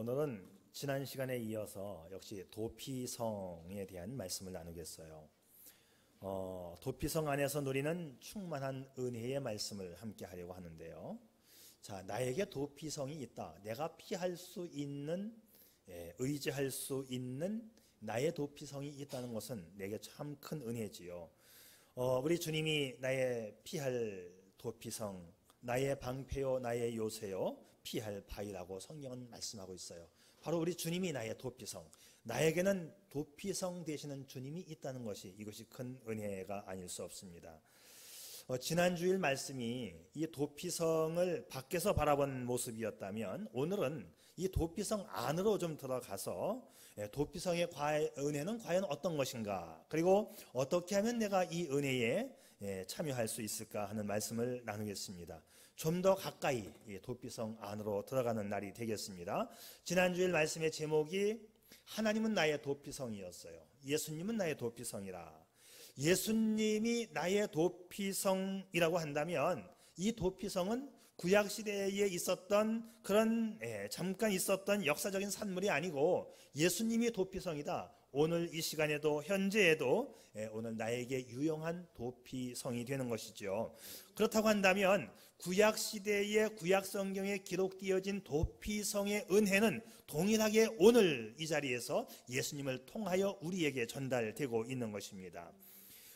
오늘은 지난 시간에 이어서 역시 도피성에 대한 말씀을 나누겠어요. 도피성 안에서 누리는 충만한 은혜의 말씀을 함께 하려고 하는데요. 자, 나에게 도피성이 있다. 내가 피할 수 있는, 의지할 수 있는 나의 도피성이 있다는 것은 내게 참 큰 은혜지요. 우리 주님이 나의 피할 도피성, 나의 방패요, 나의 요새요, 피할 바위라고 성경은 말씀하고 있어요. 바로 우리 주님이 나의 도피성, 나에게는 도피성 되시는 주님이 있다는 것이, 이것이 큰 은혜가 아닐 수 없습니다. 지난 주일 말씀이 이 도피성을 밖에서 바라본 모습이었다면, 오늘은 이 도피성 안으로 좀 들어가서 도피성의 은혜는 과연 어떤 것인가, 그리고 어떻게 하면 내가 이 은혜에 참여할 수 있을까 하는 말씀을 나누겠습니다. 좀 더 가까이 도피성 안으로 들어가는 날이 되겠습니다. 지난주일 말씀의 제목이 하나님은 나의 도피성이었어요. 예수님은 나의 도피성이라. 예수님이 나의 도피성이라고 한다면 이 도피성은 구약시대에 있었던 그런 잠깐 있었던 역사적인 산물이 아니고 예수님이 도피성이다. 오늘 이 시간에도 현재에도 오늘 나에게 유용한 도피성이 되는 것이죠. 그렇다고 한다면 구약시대의 구약성경에 기록되어진 도피성의 은혜는 동일하게 오늘 이 자리에서 예수님을 통하여 우리에게 전달되고 있는 것입니다.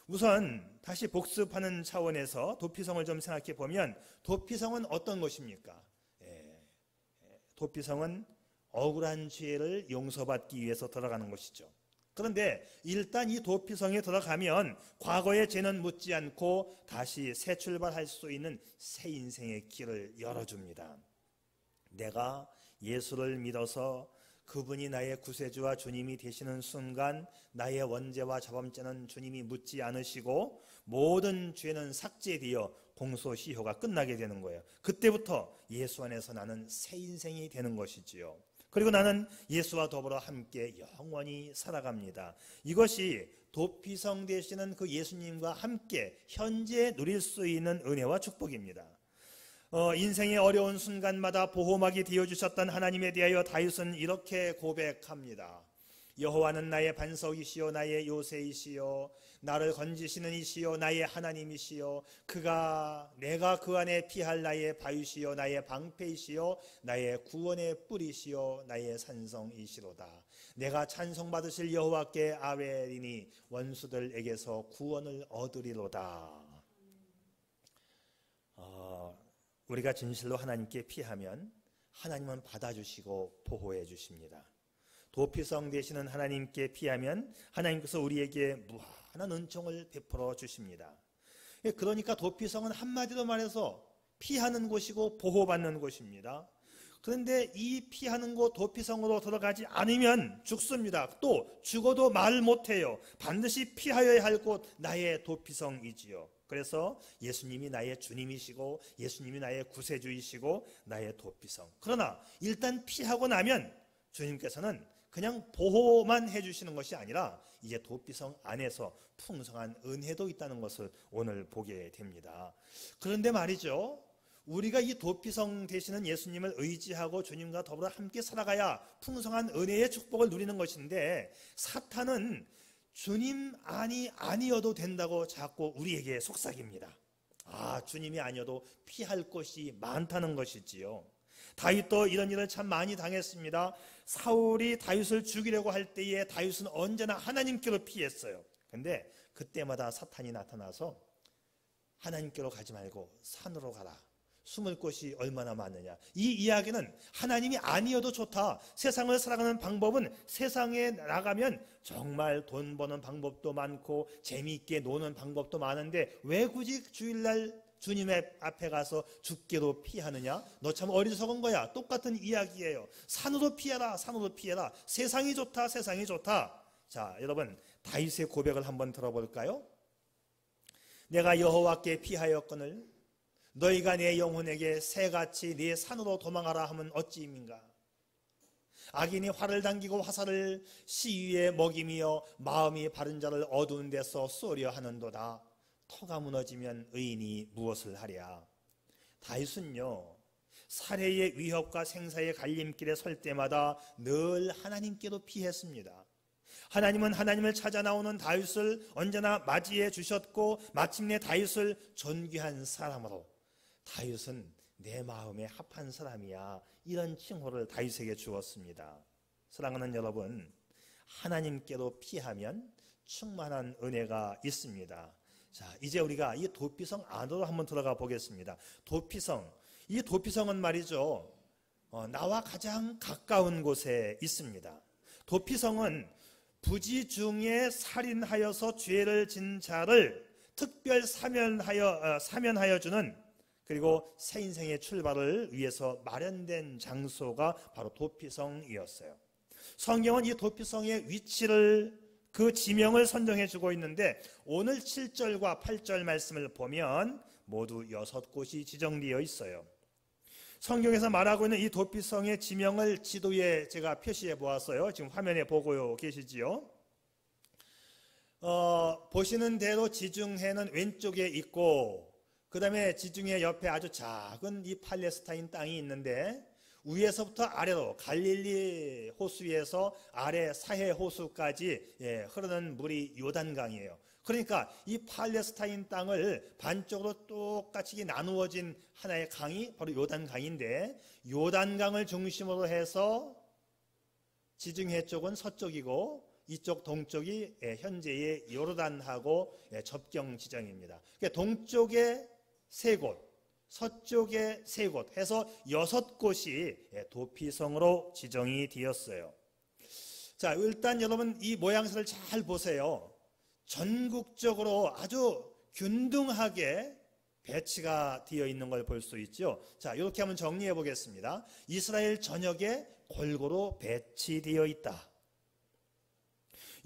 우선 다시 복습하는 차원에서 도피성을 좀 생각해 보면, 도피성은 어떤 것입니까? 도피성은 억울한 죄를 용서받기 위해서 들어가는 것이죠. 그런데 일단 이 도피성에 들어가면 과거의 죄는 묻지 않고 다시 새 출발할 수 있는 새 인생의 길을 열어줍니다. 내가 예수를 믿어서 그분이 나의 구세주와 주님이 되시는 순간 나의 원죄와 자범죄는 주님이 묻지 않으시고 모든 죄는 삭제되어 공소시효가 끝나게 되는 거예요. 그때부터 예수 안에서 나는 새 인생이 되는 것이지요. 그리고 나는 예수와 더불어 함께 영원히 살아갑니다. 이것이 도피성 되시는 그 예수님과 함께 현재 누릴 수 있는 은혜와 축복입니다. 인생의 어려운 순간마다 보호막이 되어주셨던 하나님에 대하여 다윗은 이렇게 고백합니다. 여호와는 나의 반석이시요 나의 요새이시요 나를 건지시는 이시요 나의 하나님이시요 내가 그 안에 피할 나의 바위시요 나의 방패이시요 나의 구원의 뿌리시요 나의 산성이시로다. 내가 찬송받으실 여호와께 아뢰리니 원수들에게서 구원을 얻으리로다. 우리가 진실로 하나님께 피하면 하나님은 받아주시고 보호해 주십니다. 도피성 되시는 하나님께 피하면 하나님께서 우리에게 무한한 은총을 베풀어 주십니다. 그러니까 도피성은 한마디로 말해서 피하는 곳이고 보호받는 곳입니다. 그런데 이 피하는 곳 도피성으로 들어가지 않으면 죽습니다. 또 죽어도 말 못해요. 반드시 피하여야 할 곳 나의 도피성이지요. 그래서 예수님이 나의 주님이시고 예수님이 나의 구세주이시고 나의 도피성. 그러나 일단 피하고 나면 주님께서는 그냥 보호만 해주시는 것이 아니라 이제 도피성 안에서 풍성한 은혜도 있다는 것을 오늘 보게 됩니다. 그런데 말이죠, 우리가 이 도피성 되시는 예수님을 의지하고 주님과 더불어 함께 살아가야 풍성한 은혜의 축복을 누리는 것인데, 사탄은 주님 아니어도 된다고 자꾸 우리에게 속삭입니다. 주님이 아니어도 피할 곳이 많다는 것이지요. 다윗도 이런 일을 참 많이 당했습니다. 사울이 다윗을 죽이려고 할 때에 다윗은 언제나 하나님께로 피했어요. 근데 그때마다 사탄이 나타나서 하나님께로 가지 말고 산으로 가라. 숨을 곳이 얼마나 많느냐. 이 이야기는 하나님이 아니어도 좋다. 세상을 살아가는 방법은 세상에 나가면 정말 돈 버는 방법도 많고 재미있게 노는 방법도 많은데 왜 굳이 주일날 주님의 앞에 가서 죽게도 피하느냐? 너 참 어리석은 거야. 똑같은 이야기예요. 산으로 피해라. 산으로 피해라. 세상이 좋다. 세상이 좋다. 자, 여러분 다윗의 고백을 한번 들어볼까요? 내가 여호와께 피하였거늘 너희가 내 영혼에게 새같이 네 산으로 도망하라 하면 어찌임인가? 악인이 활을 당기고 화살을 시위에 먹이며 마음이 바른 자를 어두운 데서 쏘려 하는도다. 터가 무너지면 의인이 무엇을 하랴? 다윗은요 살해의 위협과 생사의 갈림길에 설 때마다 늘 하나님께로 피했습니다. 하나님은 하나님을 찾아 나오는 다윗을 언제나 맞이해 주셨고 마침내 다윗을 존귀한 사람으로 다윗은 내 마음에 합한 사람이야, 이런 칭호를 다윗에게 주었습니다. 사랑하는 여러분, 하나님께로 피하면 충만한 은혜가 있습니다. 자, 이제 우리가 이 도피성 안으로 한번 들어가 보겠습니다. 도피성, 이 도피성은 말이죠, 나와 가장 가까운 곳에 있습니다. 도피성은 부지 중에 살인하여서 죄를 진 자를 특별 사면하여 주는, 그리고 새 인생의 출발을 위해서 마련된 장소가 바로 도피성이었어요. 성경은 이 도피성의 위치를, 그 지명을 선정해 주고 있는데 오늘 7절과 8절 말씀을 보면 모두 6곳이 지정되어 있어요. 성경에서 말하고 있는 이 도피성의 지명을 지도에 제가 표시해 보았어요. 지금 화면에 보고 계시지요. 보시는 대로 지중해는 왼쪽에 있고, 그 다음에 지중해 옆에 아주 작은 이 팔레스타인 땅이 있는데, 위에서부터 아래로 갈릴리 호수에서 아래 사해 호수까지 흐르는 물이 요단강이에요. 그러니까 이 팔레스타인 땅을 반쪽으로 똑같이 나누어진 하나의 강이 바로 요단강인데, 요단강을 중심으로 해서 지중해 쪽은 서쪽이고 이쪽 동쪽이 현재의 요르단하고 접경 지점입니다. 그러니까 동쪽에 3곳, 서쪽에 3곳 해서 6곳이 도피성으로 지정이 되었어요. 자, 일단 여러분 이 모양새를 잘 보세요. 전국적으로 아주 균등하게 배치가 되어 있는 걸 볼 수 있죠. 자, 이렇게 한번 정리해 보겠습니다. 이스라엘 전역에 골고루 배치되어 있다.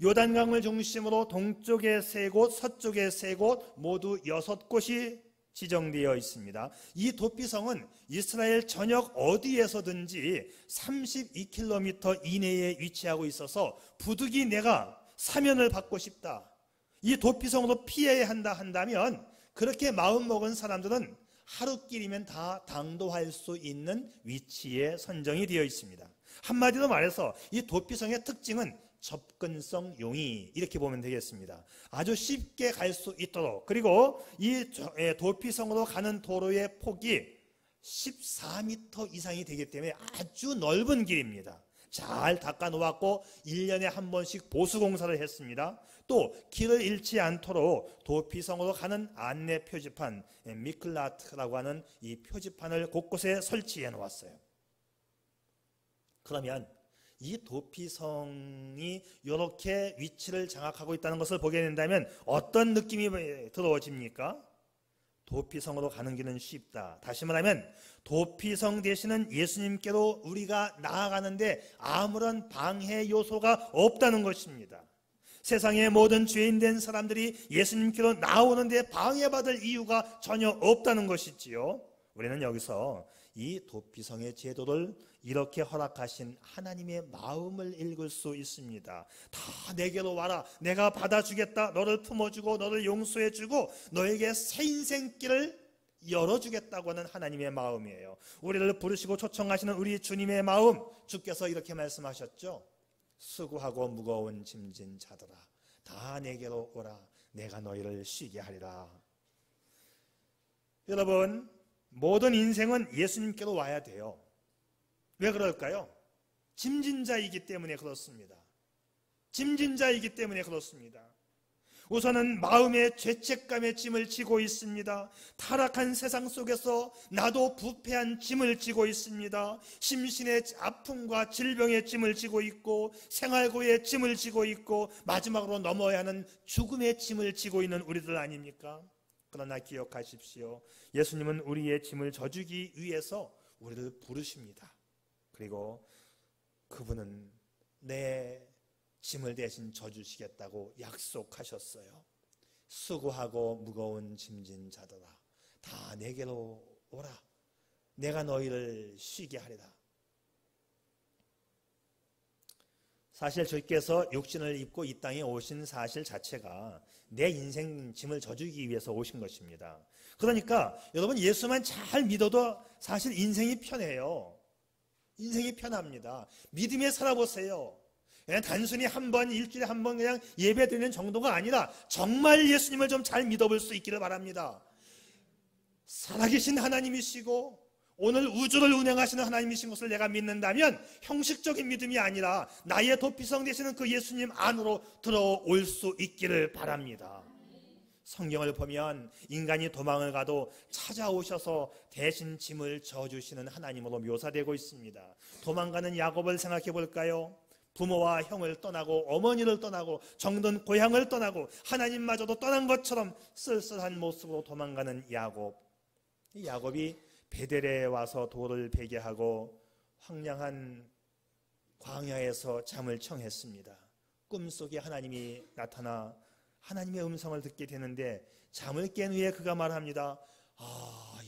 요단강을 중심으로 동쪽에 3곳, 서쪽에 3곳, 모두 6곳이 지정되어 있습니다. 이 도피성은 이스라엘 전역 어디에서든지 32km 이내에 위치하고 있어서 부득이 내가 사면을 받고 싶다, 이 도피성으로 피해야 한다면 그렇게 마음먹은 사람들은 하루길이면 다 당도할 수 있는 위치에 선정이 되어 있습니다. 한마디로 말해서 이 도피성의 특징은 접근성 용이, 이렇게 보면 되겠습니다. 아주 쉽게 갈 수 있도록, 그리고 이 도피성으로 가는 도로의 폭이 14m 이상이 되기 때문에 아주 넓은 길입니다. 잘 닦아 놓았고 1년에 한 번씩 보수공사를 했습니다. 또 길을 잃지 않도록 도피성으로 가는 안내 표지판, 미클라트라고 하는 이 표지판을 곳곳에 설치해 놓았어요. 그러면 이 도피성이 이렇게 위치를 장악하고 있다는 것을 보게 된다면 어떤 느낌이 들어집니까? 도피성으로 가는 길은 쉽다. 다시 말하면 도피성 되시는 예수님께로 우리가 나아가는데 아무런 방해 요소가 없다는 것입니다. 세상의 모든 죄인된 사람들이 예수님께로 나오는데 방해받을 이유가 전혀 없다는 것이지요. 우리는 여기서 이 도피성의 제도를 이렇게 허락하신 하나님의 마음을 읽을 수 있습니다. 다 내게로 와라, 내가 받아주겠다, 너를 품어주고 너를 용서해주고 너에게 새 인생길을 열어주겠다고 하는 하나님의 마음이에요. 우리를 부르시고 초청하시는 우리 주님의 마음, 주께서 이렇게 말씀하셨죠. 수고하고 무거운 짐진 자들아, 다 내게로 오라, 내가 너희를 쉬게 하리라. 여러분, 모든 인생은 예수님께로 와야 돼요. 왜 그럴까요? 짐진 자이기 때문에 그렇습니다. 짐진 자이기 때문에 그렇습니다. 우선은 마음의 죄책감의 짐을 지고 있습니다. 타락한 세상 속에서 나도 부패한 짐을 지고 있습니다. 심신의 아픔과 질병의 짐을 지고 있고 생활고의 짐을 지고 있고 마지막으로 넘어야 하는 죽음의 짐을 지고 있는 우리들 아닙니까? 그러나 기억하십시오. 예수님은 우리의 짐을 져주기 위해서 우리를 부르십니다. 그리고 그분은 내 짐을 대신 져주시겠다고 약속하셨어요. 수고하고 무거운 짐진 자들아, 다 내게로 오라, 내가 너희를 쉬게 하리라. 사실 주께서 육신을 입고 이 땅에 오신 사실 자체가 내 인생 짐을 져주기 위해서 오신 것입니다. 그러니까 여러분, 예수만 잘 믿어도 사실 인생이 편해요. 인생이 편합니다. 믿음에 살아보세요. 그냥 단순히 한 번, 일주일에 한 번 그냥 예배 드리는 정도가 아니라 정말 예수님을 좀 잘 믿어볼 수 있기를 바랍니다. 살아계신 하나님이시고 오늘 우주를 운행하시는 하나님이신 것을 내가 믿는다면 형식적인 믿음이 아니라 나의 도피성 되시는 그 예수님 안으로 들어올 수 있기를 바랍니다. 성경을 보면 인간이 도망을 가도 찾아오셔서 대신 짐을 져주시는 하나님으로 묘사되고 있습니다. 도망가는 야곱을 생각해 볼까요? 부모와 형을 떠나고 어머니를 떠나고 정든 고향을 떠나고 하나님마저도 떠난 것처럼 쓸쓸한 모습으로 도망가는 야곱. 이 야곱이 베델에 와서 돌을 베게 하고 황량한 광야에서 잠을 청했습니다. 꿈속에 하나님이 나타나 하나님의 음성을 듣게 되는데 잠을 깬 후에 그가 말합니다.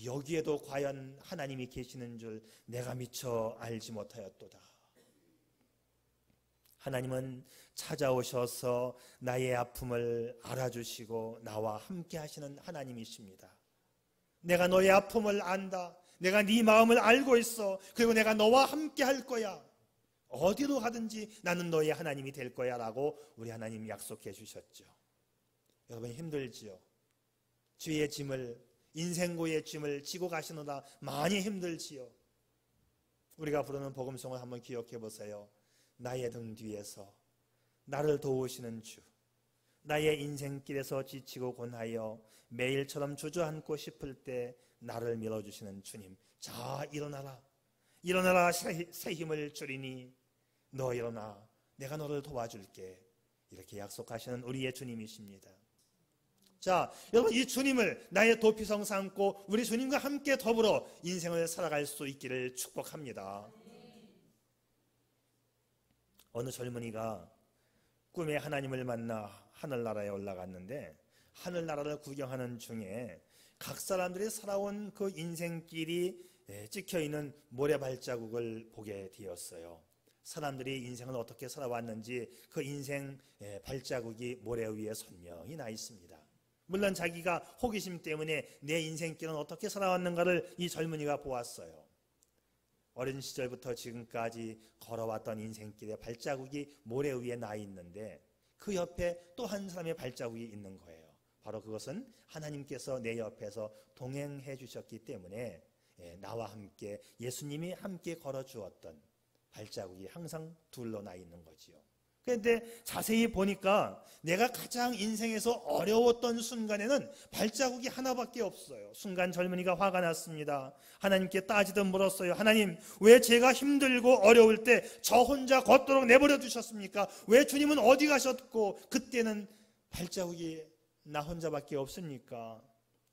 여기에도 과연 하나님이 계시는 줄 내가 미처 알지 못하였도다. 하나님은 찾아오셔서 나의 아픔을 알아주시고 나와 함께 하시는 하나님이십니다. 내가 너의 아픔을 안다. 내가 네 마음을 알고 있어. 그리고 내가 너와 함께 할 거야. 어디로 가든지 나는 너의 하나님이 될 거야 라고 우리 하나님 약속해 주셨죠. 여러분, 힘들지요? 주의 짐을, 인생고의 짐을 지고 가시느라 많이 힘들지요? 우리가 부르는 복음송을 한번 기억해 보세요. 나의 등 뒤에서 나를 도우시는 주, 나의 인생길에서 지치고 곤하여 매일처럼 주저앉고 싶을 때 나를 밀어주시는 주님. 자, 일어나라. 일어나라. 새 힘을 주리니 너 일어나. 내가 너를 도와줄게. 이렇게 약속하시는 우리의 주님이십니다. 자, 여러분, 이 주님을 나의 도피성 삼고 우리 주님과 함께 더불어 인생을 살아갈 수 있기를 축복합니다. 어느 젊은이가 꿈에 하나님을 만나 하늘나라에 올라갔는데 하늘나라를 구경하는 중에 각 사람들이 살아온 그 인생길이 찍혀있는 모래발자국을 보게 되었어요. 사람들이 인생을 어떻게 살아왔는지 그 인생 발자국이 모래 위에 선명히 나 있습니다. 물론 자기가 호기심 때문에 내 인생길은 어떻게 살아왔는가를 이 젊은이가 보았어요. 어린 시절부터 지금까지 걸어왔던 인생길의 발자국이 모래 위에 나 있는데 그 옆에 또 한 사람의 발자국이 있는 거예요. 바로 그것은 하나님께서 내 옆에서 동행해 주셨기 때문에 나와 함께 예수님이 함께 걸어주었던 발자국이 항상 둘러 나 있는 거지요. 그런데 자세히 보니까 내가 가장 인생에서 어려웠던 순간에는 발자국이 하나밖에 없어요. 순간 젊은이가 화가 났습니다. 하나님께 따지듯 물었어요. 하나님, 왜 제가 힘들고 어려울 때 저 혼자 걷도록 내버려 두셨습니까? 왜 주님은 어디 가셨고 그때는 발자국이 나 혼자밖에 없습니까?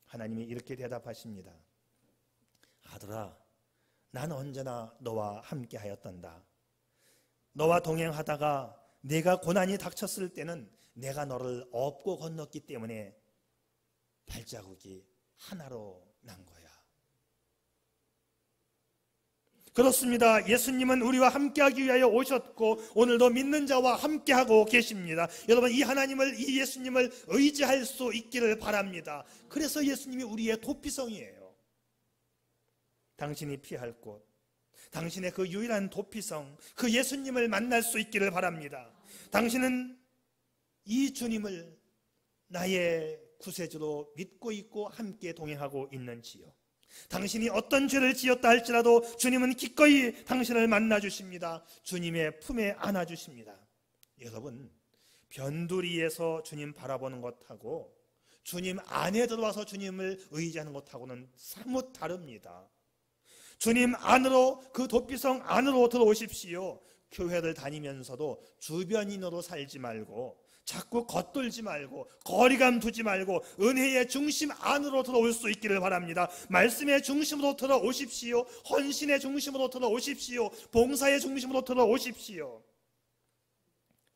하나님이 이렇게 대답하십니다. 아들아, 난 언제나 너와 함께 하였단다. 너와 동행하다가 내가 고난이 닥쳤을 때는 내가 너를 업고 건넜기 때문에 발자국이 하나로 난 거야. 그렇습니다. 예수님은 우리와 함께하기 위하여 오셨고 오늘도 믿는 자와 함께하고 계십니다. 여러분, 이 하나님을, 이 예수님을 의지할 수 있기를 바랍니다. 그래서 예수님이 우리의 도피성이에요. 당신이 피할 곳, 당신의 그 유일한 도피성, 그 예수님을 만날 수 있기를 바랍니다. 당신은 이 주님을 나의 구세주로 믿고 있고 함께 동행하고 있는지요? 당신이 어떤 죄를 지었다 할지라도 주님은 기꺼이 당신을 만나주십니다. 주님의 품에 안아주십니다. 여러분, 변두리에서 주님 바라보는 것하고 주님 안에 들어와서 주님을 의지하는 것하고는 사뭇 다릅니다. 주님 안으로, 그 도피성 안으로 들어오십시오. 교회를 다니면서도 주변인으로 살지 말고 자꾸 겉돌지 말고 거리감 두지 말고 은혜의 중심 안으로 들어올 수 있기를 바랍니다. 말씀의 중심으로 들어오십시오. 헌신의 중심으로 들어오십시오. 봉사의 중심으로 들어오십시오.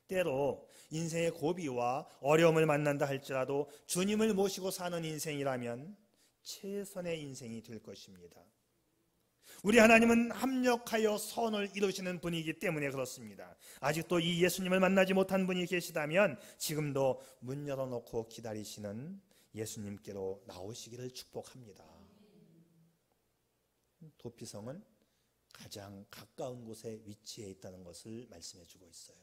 때로 인생의 고비와 어려움을 만난다 할지라도 주님을 모시고 사는 인생이라면 최선의 인생이 될 것입니다. 우리 하나님은 합력하여 선을 이루시는 분이기 때문에 그렇습니다. 아직도 이 예수님을 만나지 못한 분이 계시다면 지금도 문 열어놓고 기다리시는 예수님께로 나오시기를 축복합니다. 도피성은 가장 가까운 곳에 위치해 있다는 것을 말씀해 주고 있어요.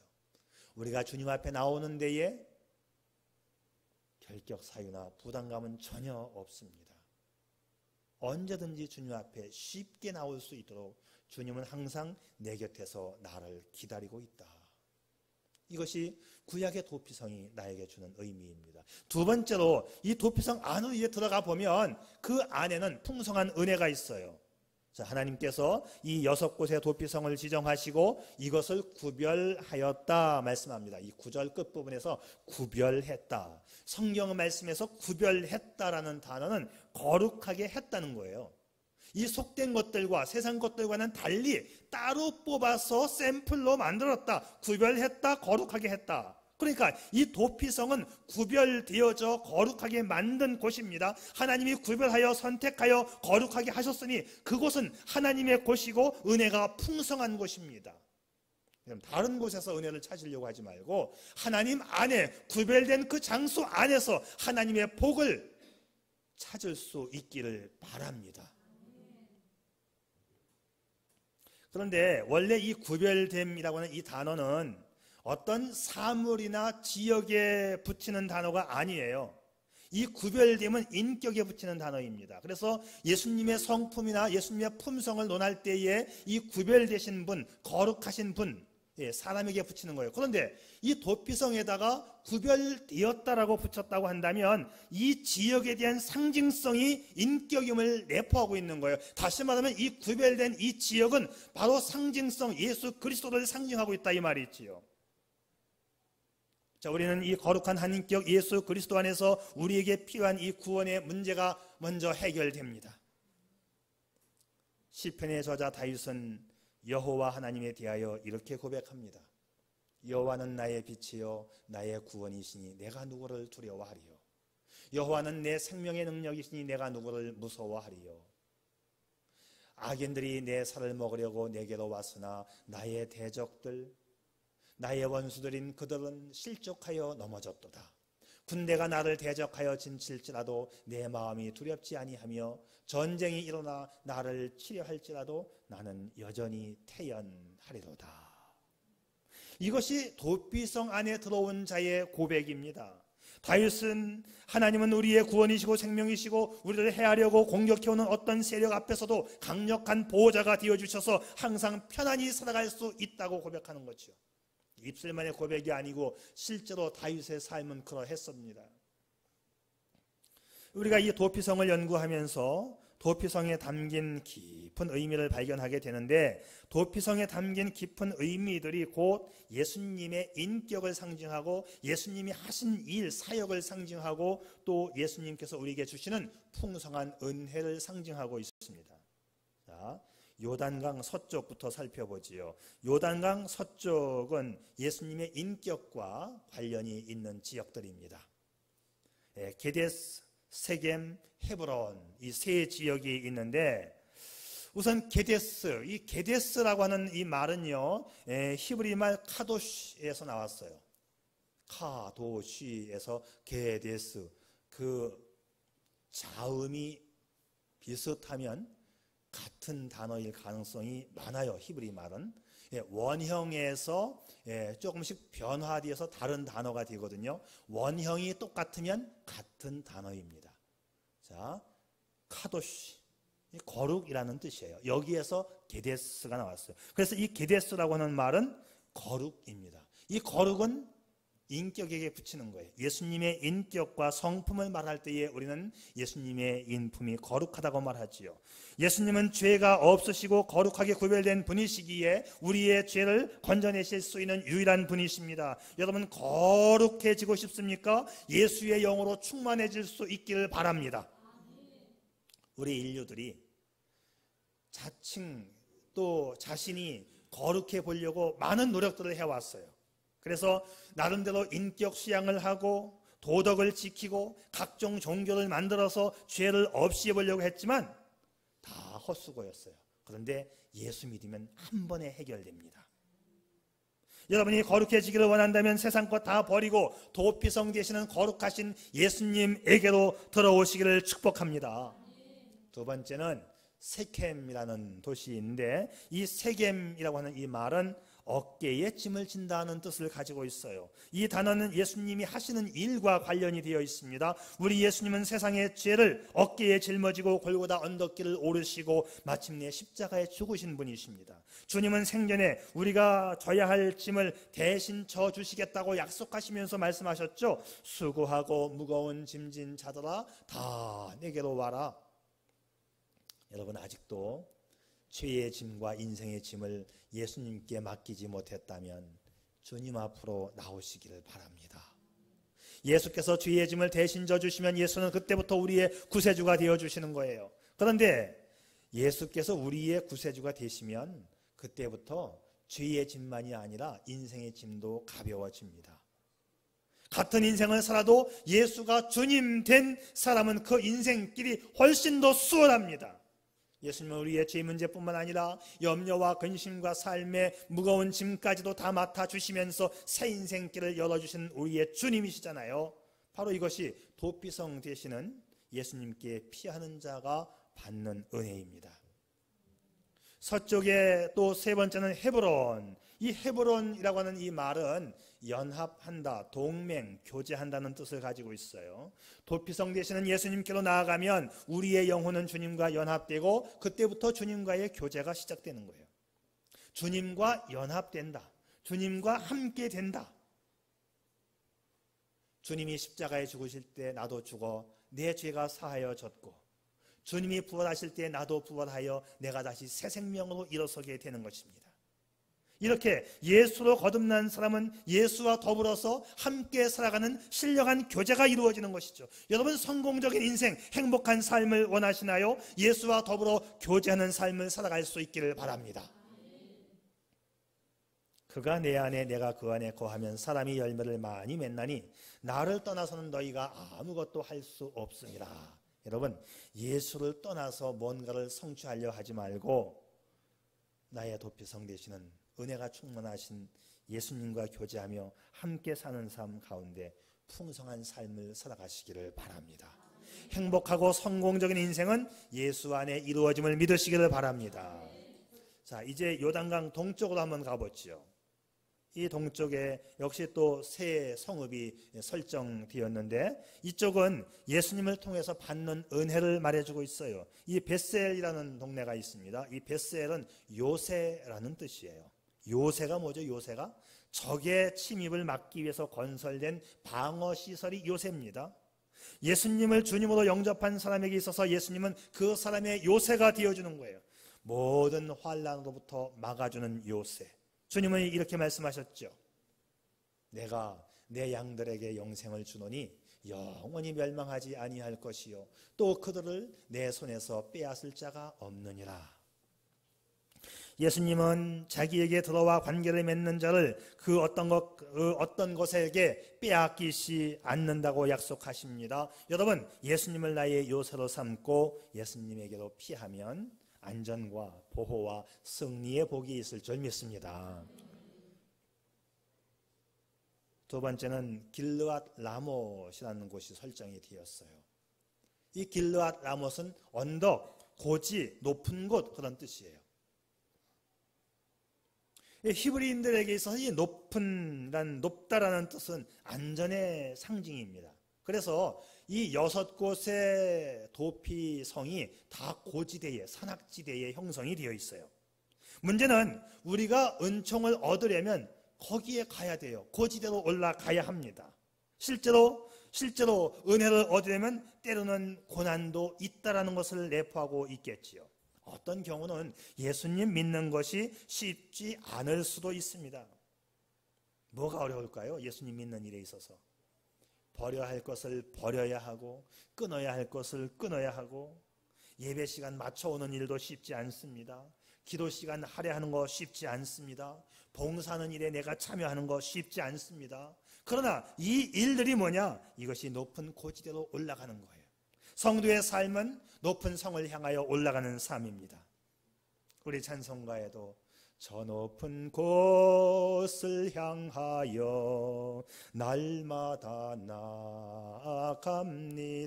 우리가 주님 앞에 나오는 데에 결격 사유나 부담감은 전혀 없습니다. 언제든지 주님 앞에 쉽게 나올 수 있도록 주님은 항상 내 곁에서 나를 기다리고 있다. 이것이 구약의 도피성이 나에게 주는 의미입니다. 두 번째로 이 도피성 안으로 들어가 보면 그 안에는 풍성한 은혜가 있어요. 자, 하나님께서 이 6곳의 도피성을 지정하시고 이것을 구별하였다 말씀합니다. 이 9절 끝부분에서 구별했다. 성경 말씀에서 구별했다라는 단어는 거룩하게 했다는 거예요. 이 속된 것들과 세상 것들과는 달리 따로 뽑아서 샘플로 만들었다. 구별했다. 거룩하게 했다. 그러니까 이 도피성은 구별되어져 거룩하게 만든 곳입니다. 하나님이 구별하여 선택하여 거룩하게 하셨으니 그곳은 하나님의 곳이고 은혜가 풍성한 곳입니다. 다른 곳에서 은혜를 찾으려고 하지 말고 하나님 안에 구별된 그 장소 안에서 하나님의 복을 찾을 수 있기를 바랍니다. 그런데 원래 이 구별됨이라고 하는 이 단어는 어떤 사물이나 지역에 붙이는 단어가 아니에요. 이 구별됨은 인격에 붙이는 단어입니다. 그래서 예수님의 성품이나 예수님의 품성을 논할 때에 이 구별되신 분, 거룩하신 분, 사람에게 붙이는 거예요. 그런데 이 도피성에다가 구별되었다라고 붙였다고 한다면 이 지역에 대한 상징성이 인격임을 내포하고 있는 거예요. 다시 말하면 이 구별된 이 지역은 바로 상징성 예수 그리스도를 상징하고 있다 이 말이 있지요. 자, 우리는 이 거룩한 하나님격 예수 그리스도 안에서 우리에게 필요한 이 구원의 문제가 먼저 해결됩니다. 시편의 저자 다윗은 여호와 하나님에 대하여 이렇게 고백합니다. 여호와는 나의 빛이요 나의 구원이시니 내가 누구를 두려워하리요. 여호와는 내 생명의 능력이시니 내가 누구를 무서워하리요. 악인들이 내 살을 먹으려고 내게로 왔으나 나의 대적들 나의 원수들인 그들은 실족하여 넘어졌도다. 군대가 나를 대적하여 진칠지라도 내 마음이 두렵지 아니하며 전쟁이 일어나 나를 치려할지라도 나는 여전히 태연하리로다. 이것이 도피성 안에 들어온 자의 고백입니다. 다윗은 하나님은 우리의 구원이시고 생명이시고 우리를 해하려고 공격해오는 어떤 세력 앞에서도 강력한 보호자가 되어주셔서 항상 편안히 살아갈 수 있다고 고백하는 거죠. 입술만의 고백이 아니고 실제로 다윗의 삶은 그러했습니다. 우리가 이 도피성을 연구하면서 도피성에 담긴 깊은 의미를 발견하게 되는데 도피성에 담긴 깊은 의미들이 곧 예수님의 인격을 상징하고 예수님이 하신 일, 사역을 상징하고 또 예수님께서 우리에게 주시는 풍성한 은혜를 상징하고 있습니다. 자, 요단강 서쪽부터 살펴보지요. 요단강 서쪽은 예수님의 인격과 관련이 있는 지역들입니다. 게데스, 세겜, 헤브론 이 세 지역이 있는데 우선 게데스, 이 게데스라고 하는 이 말은요 히브리 말 카도시에서 나왔어요. 카도시에서 게데스, 그 자음이 비슷하면 같은 단어일 가능성이 많아요. 히브리 말은 원형에서 조금씩 변화되어서 다른 단어가 되거든요. 원형이 똑같으면 같은 단어입니다. 자, 카도시, 거룩이라는 뜻이에요. 여기에서 게데스가 나왔어요. 그래서 이 게데스라고 하는 말은 거룩입니다. 이 거룩은 인격에게 붙이는 거예요. 예수님의 인격과 성품을 말할 때에 우리는 예수님의 인품이 거룩하다고 말하지요. 예수님은 죄가 없으시고 거룩하게 구별된 분이시기에 우리의 죄를 건져내실 수 있는 유일한 분이십니다. 여러분 거룩해지고 싶습니까? 예수의 영으로 충만해질 수 있기를 바랍니다. 우리 인류들이 자칭 또 자신이 거룩해 보려고 많은 노력들을 해왔어요. 그래서 나름대로 인격 수양을 하고 도덕을 지키고 각종 종교를 만들어서 죄를 없이 해보려고 했지만 다 헛수고였어요. 그런데 예수 믿으면 한 번에 해결됩니다. 여러분이 거룩해지기를 원한다면 세상 것 다 버리고 도피성 되시는 거룩하신 예수님에게로 들어오시기를 축복합니다. 두 번째는 세겜이라는 도시인데, 이 세겜이라고 하는 이 말은 어깨에 짐을 진다는 뜻을 가지고 있어요. 이 단어는 예수님이 하시는 일과 관련이 되어 있습니다. 우리 예수님은 세상의 죄를 어깨에 짊어지고 골고다 언덕길을 오르시고 마침내 십자가에 죽으신 분이십니다. 주님은 생전에 우리가 져야 할 짐을 대신 져주시겠다고 약속하시면서 말씀하셨죠. 수고하고 무거운 짐진 자들아 다 내게로 와라. 여러분, 아직도 죄의 짐과 인생의 짐을 예수님께 맡기지 못했다면 주님 앞으로 나오시기를 바랍니다. 예수께서 죄의 짐을 대신 져주시면 예수는 그때부터 우리의 구세주가 되어주시는 거예요. 그런데 예수께서 우리의 구세주가 되시면 그때부터 죄의 짐만이 아니라 인생의 짐도 가벼워집니다. 같은 인생을 살아도 예수가 주님 된 사람은 그 인생길이 훨씬 더 수월합니다. 예수님은 우리의 죄 문제뿐만 아니라 염려와 근심과 삶의 무거운 짐까지도 다 맡아주시면서 새 인생길을 열어주신 우리의 주님이시잖아요. 바로 이것이 도피성 되시는 예수님께 피하는 자가 받는 은혜입니다. 서쪽에 또 세 번째는 헤브론. 이 헤브론이라고 하는 이 말은 연합한다, 동맹, 교제한다는 뜻을 가지고 있어요. 도피성 되시는 예수님께로 나아가면 우리의 영혼은 주님과 연합되고 그때부터 주님과의 교제가 시작되는 거예요. 주님과 연합된다. 주님과 함께 된다. 주님이 십자가에 죽으실 때 나도 죽어 내 죄가 사하여졌고, 주님이 부활하실 때 나도 부활하여 내가 다시 새 생명으로 일어서게 되는 것입니다. 이렇게 예수로 거듭난 사람은 예수와 더불어서 함께 살아가는 신령한 교제가 이루어지는 것이죠. 여러분, 성공적인 인생, 행복한 삶을 원하시나요? 예수와 더불어 교제하는 삶을 살아갈 수 있기를 바랍니다. 그가 내 안에 내가 그 안에 거하면 사람이 열매를 많이 맺나니 나를 떠나서는 너희가 아무것도 할 수 없으니라. 여러분, 예수를 떠나서 뭔가를 성취하려 하지 말고 나의 도피성 되시는 은혜가 충만하신 예수님과 교제하며 함께 사는 삶 가운데 풍성한 삶을 살아가시기를 바랍니다. 행복하고 성공적인 인생은 예수 안에 이루어짐을 믿으시기를 바랍니다. 자, 이제 요단강 동쪽으로 한번 가보죠. 이 동쪽에 역시 또 새 성읍이 설정되었는데 이쪽은 예수님을 통해서 받는 은혜를 말해주고 있어요. 이 벳셀이라는 동네가 있습니다. 이 벳셀은 요새라는 뜻이에요. 요새가 뭐죠? 요새가 적의 침입을 막기 위해서 건설된 방어시설이 요새입니다. 예수님을 주님으로 영접한 사람에게 있어서 예수님은 그 사람의 요새가 되어주는 거예요. 모든 환난으로부터 막아주는 요새. 주님은 이렇게 말씀하셨죠. 내가 내 양들에게 영생을 주노니 영원히 멸망하지 아니할 것이요 또 그들을 내 손에서 빼앗을 자가 없느니라. 예수님은 자기에게 들어와 관계를 맺는 자를 그 어떤 것에게 빼앗기지 않는다고 약속하십니다. 여러분, 예수님을 나의 요새로 삼고 예수님에게로 피하면 안전과 보호와 승리의 복이 있을 줄 믿습니다. 두 번째는 길르앗 라못이라는 곳이 설정이 되었어요. 이 길르앗 라못은 언덕, 고지, 높은 곳 그런 뜻이에요. 히브리인들에게 있어서 이 높다라는 뜻은 안전의 상징입니다. 그래서 이 6곳의 도피성이 다 고지대에, 산악지대에 형성이 되어 있어요. 문제는 우리가 은총을 얻으려면 거기에 가야 돼요. 고지대로 올라가야 합니다. 실제로 은혜를 얻으려면 때로는 고난도 있다라는 것을 내포하고 있겠지요. 어떤 경우는 예수님 믿는 것이 쉽지 않을 수도 있습니다. 뭐가 어려울까요? 예수님 믿는 일에 있어서 버려야 할 것을 버려야 하고 끊어야 할 것을 끊어야 하고 예배 시간 맞춰오는 일도 쉽지 않습니다. 기도 시간 할애하는 거 쉽지 않습니다. 봉사하는 일에 내가 참여하는 거 쉽지 않습니다. 그러나 이 일들이 뭐냐? 이것이 높은 고지대로 올라가는 거예요. 성도의 삶은 높은 성을 향하여 올라가는 삶입니다. 우리 찬송가에도 저 높은 곳을 향하여 날마다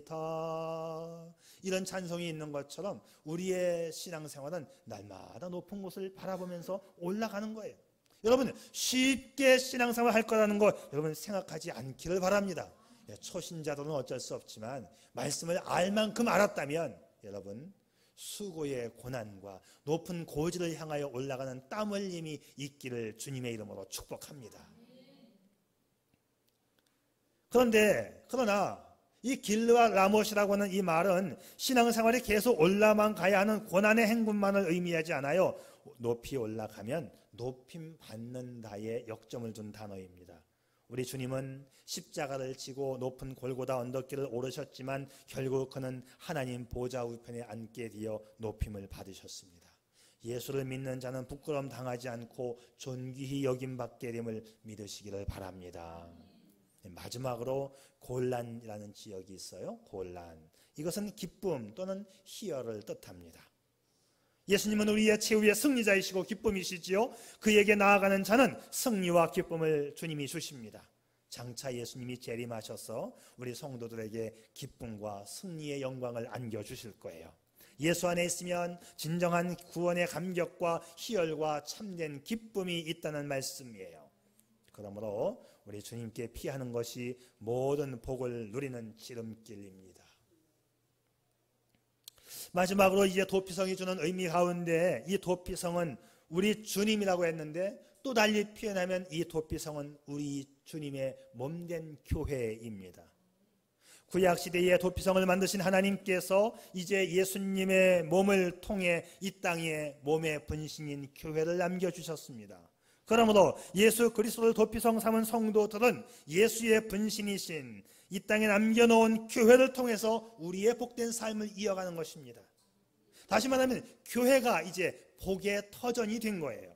나아갑니다. 이런 찬송이 있는 것처럼 우리의 신앙생활은 날마다 높은 곳을 바라보면서 올라가는 거예요. 여러분, 쉽게 신앙생활 할 거라는 거 여러분 생각하지 않기를 바랍니다. 초신자들은 어쩔 수 없지만 말씀을 알 만큼 알았다면 여러분 수고의 고난과 높은 고지를 향하여 올라가는 땀 흘림이 있기를 주님의 이름으로 축복합니다. 그러나 이 길르와 라못이라고 하는 이 말은 신앙생활에 계속 올라만 가야 하는 고난의 행군만을 의미하지 않아요. 높이 올라가면 높임 받는다의 역점을 둔 단어입니다. 우리 주님은 십자가를 지고 높은 골고다 언덕길을 오르셨지만 결국 그는 하나님 보좌 우편에 앉게 되어 높임을 받으셨습니다. 예수를 믿는 자는 부끄러움 당하지 않고 존귀히 여김받게 됨을 믿으시기를 바랍니다. 마지막으로 곤란이라는 지역이 있어요. 곤란. 이것은 기쁨 또는 희열을 뜻합니다. 예수님은 우리의 최후의 승리자이시고 기쁨이시지요. 그에게 나아가는 자는 승리와 기쁨을 주님이 주십니다. 장차 예수님이 재림하셔서 우리 성도들에게 기쁨과 승리의 영광을 안겨주실 거예요. 예수 안에 있으면 진정한 구원의 감격과 희열과 참된 기쁨이 있다는 말씀이에요. 그러므로 우리 주님께 피하는 것이 모든 복을 누리는 지름길입니다. 마지막으로 이제 도피성이 주는 의미 가운데 이 도피성은 우리 주님이라고 했는데 또 달리 표현하면 이 도피성은 우리 주님의 몸된 교회입니다. 구약시대에 도피성을 만드신 하나님께서 이제 예수님의 몸을 통해 이 땅에 몸의 분신인 교회를 남겨주셨습니다. 그러므로 예수 그리스도를 도피성 삼은 성도들은 예수의 분신이신 이 땅에 남겨놓은 교회를 통해서 우리의 복된 삶을 이어가는 것입니다. 다시 말하면 교회가 이제 복의 터전이 된 거예요.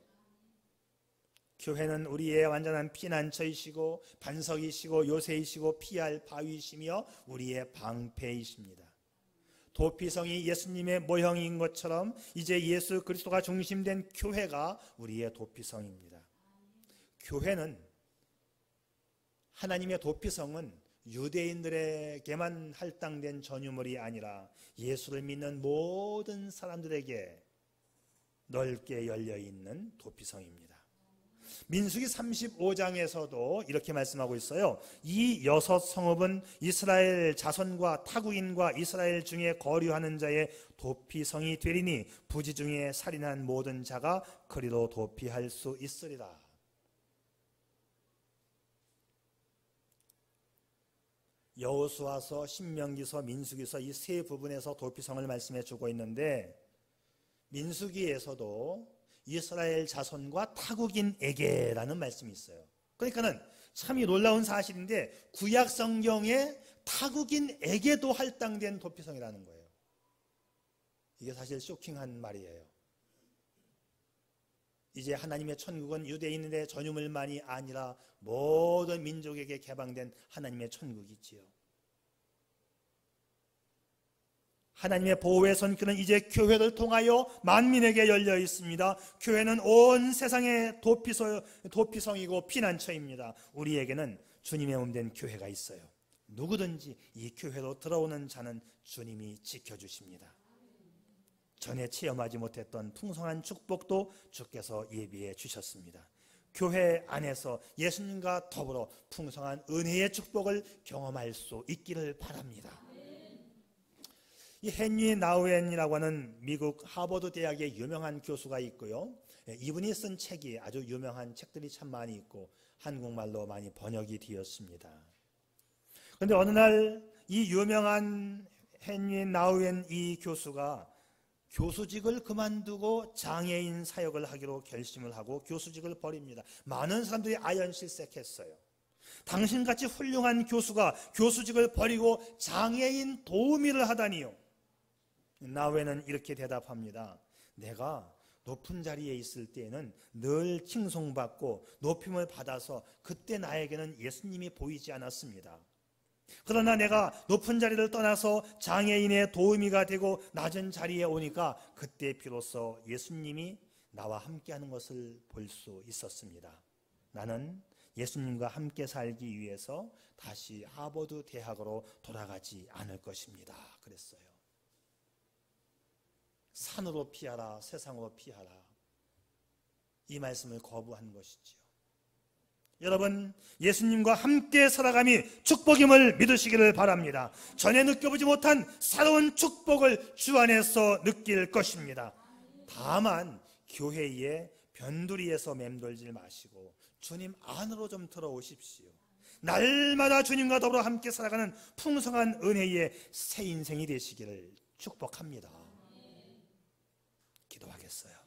교회는 우리의 완전한 피난처이시고 반석이시고 요새이시고 피할 바위이시며 우리의 방패이십니다. 도피성이 예수님의 모형인 것처럼 이제 예수 그리스도가 중심된 교회가 우리의 도피성입니다. 교회는 하나님의 도피성은 유대인들에게만 할당된 전유물이 아니라 예수를 믿는 모든 사람들에게 넓게 열려있는 도피성입니다. 민수기 35장에서도 이렇게 말씀하고 있어요. 이 6 성읍은 이스라엘 자손과 타국인과 이스라엘 중에 거류하는 자의 도피성이 되리니 부지 중에 살인한 모든 자가 그리로 도피할 수 있으리라. 여호수아서, 신명기서, 민수기서 이 세 부분에서 도피성을 말씀해 주고 있는데 민수기에서도 이스라엘 자손과 타국인에게라는 말씀이 있어요. 그러니까는 참 놀라운 사실인데 구약 성경에 타국인에게도 할당된 도피성이라는 거예요. 이게 사실 쇼킹한 말이에요. 이제 하나님의 천국은 유대인의 전유물만이 아니라 모든 민족에게 개방된 하나님의 천국이지요. 하나님의 보호의 손길은 이제 교회를 통하여 만민에게 열려 있습니다. 교회는 온 세상의 도피성이고 피난처입니다. 우리에게는 주님의 몸된 교회가 있어요. 누구든지 이 교회로 들어오는 자는 주님이 지켜주십니다. 전에 체험하지 못했던 풍성한 축복도 주께서 예비해 주셨습니다. 교회 안에서 예수님과 더불어 풍성한 은혜의 축복을 경험할 수 있기를 바랍니다. 이 헨리 나우엔이라고 하는 미국 하버드 대학의 유명한 교수가 있고요. 이분이 쓴 책이 아주 유명한 책들이 참 많이 있고 한국말로 많이 번역이 되었습니다. 그런데 어느 날 이 유명한 헨리 나우엔 이 교수가 교수직을 그만두고 장애인 사역을 하기로 결심을 하고 교수직을 버립니다. 많은 사람들이 아연실색했어요. 당신같이 훌륭한 교수가 교수직을 버리고 장애인 도우미를 하다니요. 나우엔은 이렇게 대답합니다. 내가 높은 자리에 있을 때에는 늘 칭송받고 높임을 받아서 그때 나에게는 예수님이 보이지 않았습니다. 그러나 내가 높은 자리를 떠나서 장애인의 도우미가 되고 낮은 자리에 오니까 그때 비로소 예수님이 나와 함께하는 것을 볼 수 있었습니다. 나는 예수님과 함께 살기 위해서 다시 하버드 대학으로 돌아가지 않을 것입니다. 그랬어요. 산으로 피하라, 세상으로 피하라. 이 말씀을 거부한 것이지요. 여러분, 예수님과 함께 살아감이 축복임을 믿으시기를 바랍니다. 전에 느껴보지 못한 새로운 축복을 주 안에서 느낄 것입니다. 다만 교회에 변두리에서 맴돌지 마시고 주님 안으로 좀 들어오십시오. 날마다 주님과 더불어 함께 살아가는 풍성한 은혜의 새 인생이 되시기를 축복합니다. 기도하겠어요.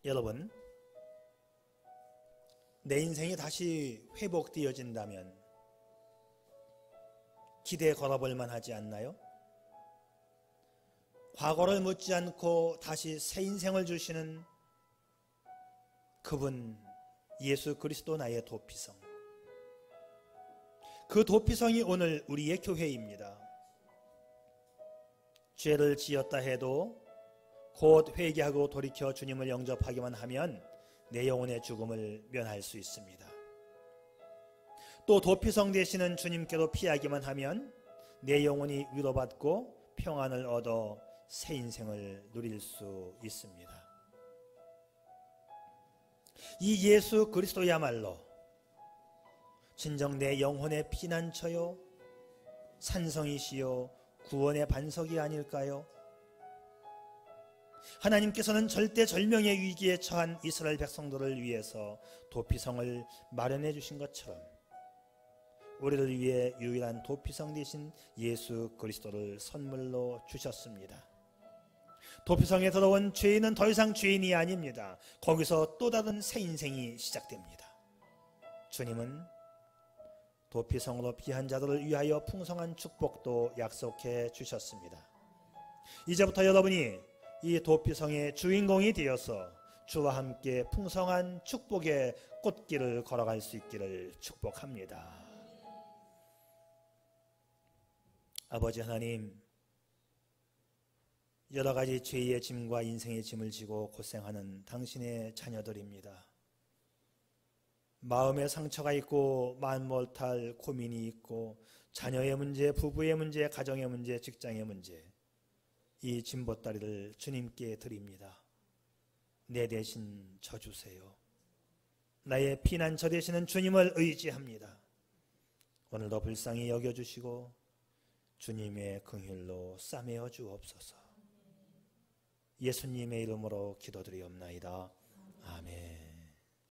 여러분, 내 인생이 다시 회복되어진다면 기대 걸어볼 만하지 않나요? 과거를 묻지 않고 다시 새 인생을 주시는 그분 예수 그리스도 나의 도피성. 그 도피성이 오늘 우리의 교회입니다. 죄를 지었다 해도 곧 회개하고 돌이켜 주님을 영접하기만 하면 내 영혼의 죽음을 면할 수 있습니다. 또 도피성 되시는 주님께로 피하기만 하면 내 영혼이 위로받고 평안을 얻어 새 인생을 누릴 수 있습니다. 이 예수 그리스도야말로 진정 내 영혼의 피난처요, 산성이시요, 구원의 반석이 아닐까요? 하나님께서는 절대절명의 위기에 처한 이스라엘 백성들을 위해서 도피성을 마련해 주신 것처럼 우리를 위해 유일한 도피성 되신 예수 그리스도를 선물로 주셨습니다. 도피성에 들어온 죄인은 더 이상 죄인이 아닙니다. 거기서 또 다른 새 인생이 시작됩니다. 주님은 도피성으로 피한 자들을 위하여 풍성한 축복도 약속해 주셨습니다. 이제부터 여러분이 이 도피성의 주인공이 되어서 주와 함께 풍성한 축복의 꽃길을 걸어갈 수 있기를 축복합니다. 아버지 하나님, 여러 가지 죄의 짐과 인생의 짐을 지고 고생하는 당신의 자녀들입니다. 마음의 상처가 있고 만몰탈 고민이 있고 자녀의 문제, 부부의 문제, 가정의 문제, 직장의 문제, 이 짐보따리를 주님께 드립니다. 내 대신 져주세요. 나의 피난처 되시는 주님을 의지합니다. 오늘도 불쌍히 여겨주시고 주님의 긍휼로 싸매어 주옵소서. 예수님의 이름으로 기도드리옵나이다.